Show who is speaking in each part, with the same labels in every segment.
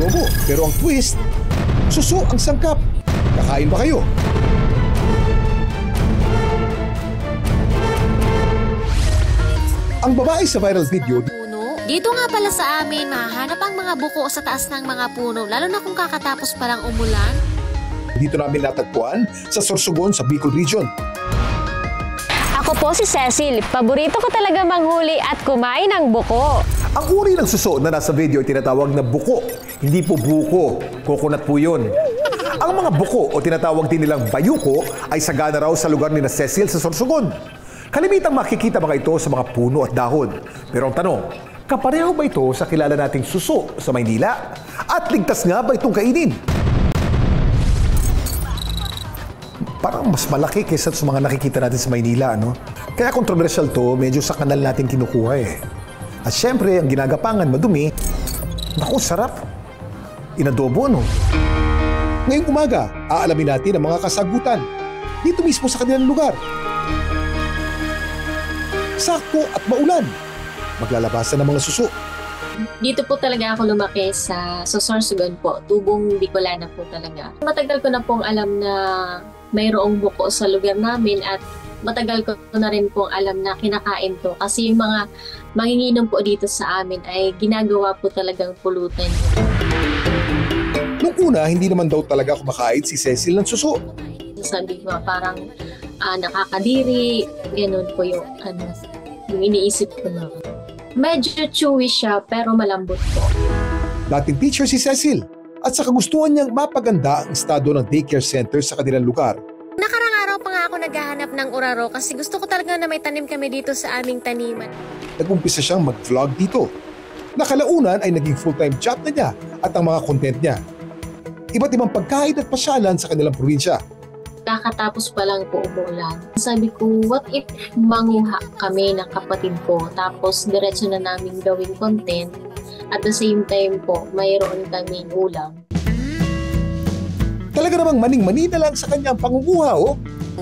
Speaker 1: adobo. Pero ang twist, suso ang sangkap. Kakain ba kayo? Ang babae sa viral video,
Speaker 2: dito nga pala sa amin, mahahanap ang mga buko sa taas ng mga puno, lalo na kung kakatapos palang umulan.
Speaker 1: dito namin natagpuan sa Sorsogon sa Bicol Region.
Speaker 3: Ako po si Cecil. Paborito ko talaga manghuli at kumain ng buko.
Speaker 1: Ang uri ng suso na nasa video ay tinatawag na buko. Hindi po buko. Coconut po yun. Ang mga buko o tinatawag din nilang bayuko ay sagana raw sa lugar ni na Cecil sa Sorsogon. Kalimitang makikita mga ito sa mga puno at dahon. Pero ang tanong, kapareho ba ito sa kilala nating suso sa Maynila? At ligtas nga ba itong kainin? Parang mas malaki kaysa sa mga nakikita natin sa Maynila, no? Kaya controversial to, medyo sa kanal natin kinukuha eh. At syempre, ang ginagapangan, madumi. Naku, sarap. Inadobo, no? Ngayong umaga, aalamin natin ang mga kasagutan dito mismo sa kanilang lugar. Sakto at maulan. Maglalabasan ng mga suso.
Speaker 4: Dito po talaga ako lumaki sa Sorsogon po. Tubong Bicolana po talaga. Matagal ko na pong alam na mayroong buko sa lugar namin at matagal ko na rin pong alam na kinakain to. Kasi yung mga manginginom po dito sa amin ay ginagawa po talagang pulutan.
Speaker 1: Nung una, hindi naman daw talaga kumakain si Cecil ng suso.
Speaker 4: Sabi ko parang nakakadiri, ganun po yung iniisip ko na. Medyo chewy siya pero malambot po.
Speaker 1: Dating teacher si Cecil at sa kagustuhan niyang mapaganda ang estado ng daycare center sa kanilang lugar.
Speaker 2: Nakarang araw pa nga ako naghahanap ng uraro kasi gusto ko talaga na may tanim kami dito sa aming taniman.
Speaker 1: Nag-umpisa siyang mag-vlog dito. Nakalaunan ay naging full-time job na niya at ang mga content niya. Iba't ibang pagkain at pasyalan sa kanilang probinsya.
Speaker 4: Kakatapos pa lang po umulan. Sabi ko, what if manguha kami ng kapatid ko tapos diretso na namin gawing content at the same time po, mayroon kaming ulam.
Speaker 1: Talaga namang maning-mani na lang sa kanyang pangunguha, oh.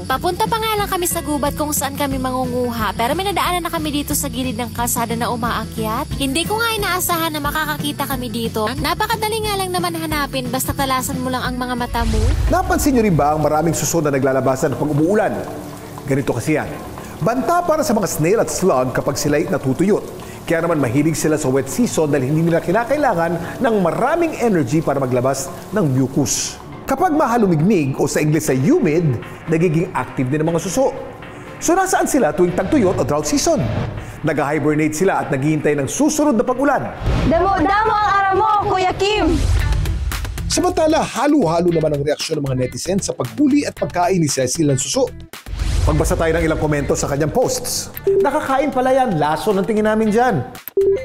Speaker 2: Papunta pa nga lang kami sa gubat kung saan kami mangunguha pero may nadaanan na kami dito sa gilid ng kalsada na umaakyat. Hindi ko nga inaasahan na makakakita kami dito. Napakadali nga lang naman hanapin basta talasan mo lang ang mga mata mo.
Speaker 1: Napansin niyo rin ba ang maraming suso na naglalabasan pag umuulan? Ganito kasi yan. Banta para sa mga snail at slug kapag sila'y natutuyot. Kaya naman mahilig sila sa wet season dahil hindi nila kinakailangan ng maraming energy para maglabas ng mucus. Kapag mahalumigmig o sa Ingles ay humid, nagiging active din ang mga suso. So nasaan sila tuwing tagtuyot o drought season? Nag-hibernate sila at naghihintay ng susunod na pag-ulan.
Speaker 3: Damo-damo ang araw mo, Kuya Kim!
Speaker 1: Samantala, halo-halo naman ang reaksyon ng mga netizens sa paghuli at pagkain ni Cecil ng suso. Pagbasa tayo ng ilang komento sa kanyang posts. Nakakain pala yan, laso ng tingin namin dyan.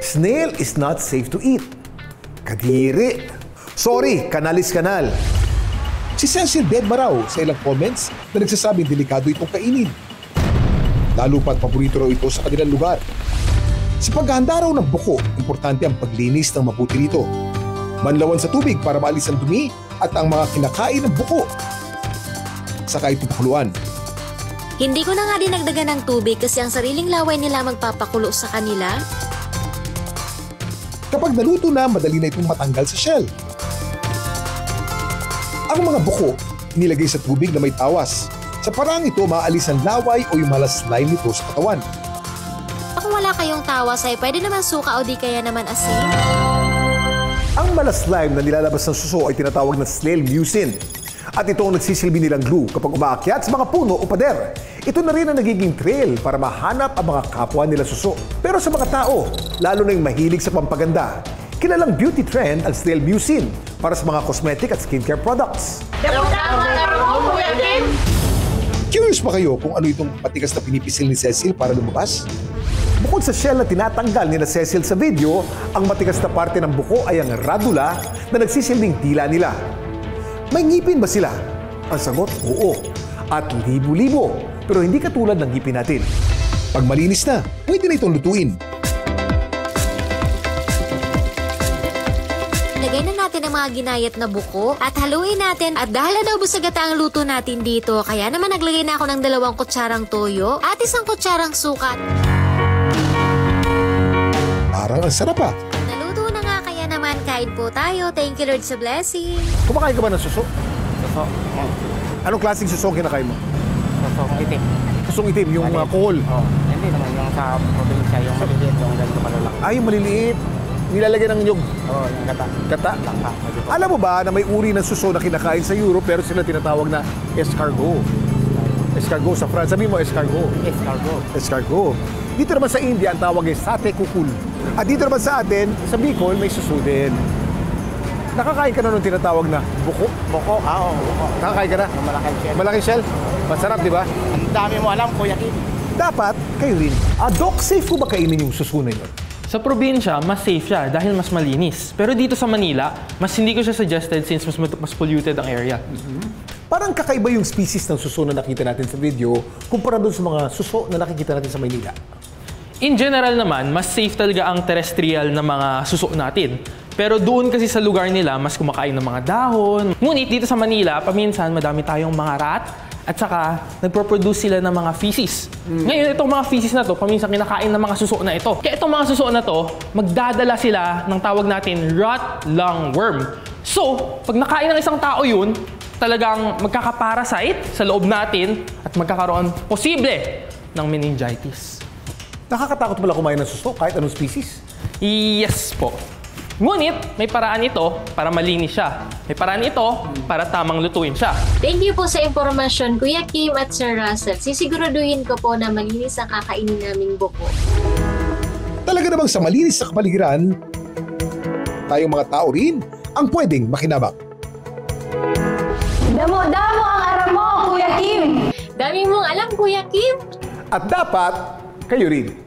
Speaker 1: Snail is not safe to eat. Kadiri. Sorry, kanalis kanal. Si Cecil dead ba raw sa ilang comments na nagsasabing delikado itong kainin. Lalo pa't paborito raw ito sa kanilang lugar. Sa paghahanda raw ng buko, importante ang paglinis ng mabuti nito. Manlawan sa tubig para maalis ang dumi at ang mga kinakain ng buko. Saka ito pakuluan.
Speaker 2: Hindi ko na nga dinagdagan ng tubig kasi ang sariling laway nila magpapakulo sa kanila.
Speaker 1: Kapag naluto na, madali na itong matanggal sa shell. Ang mga buko, nilagay sa tubig na may tawas. Sa parang ito, maalis ang laway o yung malas slime nito sa katawan.
Speaker 2: Kung wala kayong tawas ay pwede naman suka o di kaya naman asin.
Speaker 1: Ang malas slime na nilalabas ng suso ay tinatawag na snail mucin. At ito ang nagsisilbi nilang glue kapag umaakyat sa mga puno o pader. Ito na rin ang nagiging trail para mahanap ang mga kapwa nila suso. Pero sa mga tao, lalo na yung mahilig sa pampaganda, kilalang beauty trend ang snail mucin para sa mga cosmetic at skincare products. Curious ba kayo kung ano itong patigas na pinipisil ni Cecil para lumabas? Bukod sa shell na tinatanggal ni na Cecil sa video, ang matigas na parte ng buko ay ang radula na nagsisilbing tila nila. May ngipin ba sila? Ang sagot, oo. At libo-libo, pero hindi katulad ng ngipin natin. Pag malinis na, pwede na itong lutuin.
Speaker 2: Lagay na natin ang mga ginayat na buko at haluin natin at dahil na daw busagata ang luto natin dito, kaya naman naglagay na ako ng 2 kutsarang toyo at 1 kutsarang suka.
Speaker 1: Parang ang sarap ah.
Speaker 2: Naluto na nga kaya naman kain Kain po tayo. Thank you, Lord, sa blessing.
Speaker 1: Kumakain ka ba ng suso?
Speaker 5: Suso.
Speaker 1: Anong klaseng suso ang kinakain mo?
Speaker 5: Susong itim.
Speaker 1: Susong itim, yung
Speaker 5: Maliit.
Speaker 1: kohol.
Speaker 5: Hindi naman yung sa probinsya, yung maliliit, yung ganito malalaki.
Speaker 1: Ay, yung maliliit. Nilalagyan ng nyug.
Speaker 5: Yung gata.
Speaker 1: Kata.
Speaker 5: Langka.
Speaker 1: Alam mo ba na may uri ng suso na kinakain sa Europe pero sila tinatawag na escargot? Escargot sa France. Sabi mo escargot.
Speaker 5: Escargot.
Speaker 1: Escargot. Dito naman sa India, ang tawag ay sate kukul. At dito naman sa atin, sa Bicol, may suso din. Nakakain ka na nung tinatawag na buko?
Speaker 5: Buko. Oo, buko.
Speaker 1: Nakakain ka na?
Speaker 5: Yung malaking shell.
Speaker 1: Malaking shell? Masarap, di ba?
Speaker 5: Ang dami mo alam, Kuya Kim.
Speaker 1: Dapat, kayo rin. Doc, safe ko ba kainin yung suso na yun?
Speaker 6: Sa probinsya, mas safe siya dahil mas malinis. Pero dito sa Manila, mas hindi ko siya suggested since mas polluted ang area.
Speaker 1: Parang kakaiba yung species ng suso na nakita natin sa video kumpara doon sa mga suso na nakikita natin sa Maynila.
Speaker 6: In general naman, mas safe talaga ang terrestrial na mga suso natin. Pero doon kasi sa lugar nila, mas kumakain ng mga dahon. Ngunit dito sa Manila, paminsan madami tayong mga rat at saka nagpo-produce sila ng mga feces. Ngayon, itong mga feces na to, paminsan kinakain ng mga suso na ito. Kaya itong mga suso na to, magdadala sila ng tawag natin rat lungworm. So, pag nakain ng isang tao yun, talagang magkakaparasite sa loob natin at magkakaroon posible ng meningitis.
Speaker 1: Nakakatakot pala kumain ng suso kahit anong species.
Speaker 6: Yes po. Ngunit, may paraan ito para malinis siya. May paraan ito para tamang lutuin siya.
Speaker 4: Thank you po sa impormasyon, Kuya Kim at Sir Russell. Sisiguraduhin ko po na malinis ang kakainin naming buko.
Speaker 1: Talaga namang sa malinis na kapaligiran, tayong mga tao rin ang pwedeng makinabang.
Speaker 3: Damo-damo ang aram mo, Kuya Kim!
Speaker 4: Dami mong alam, Kuya Kim!
Speaker 1: At dapat, kayo rin.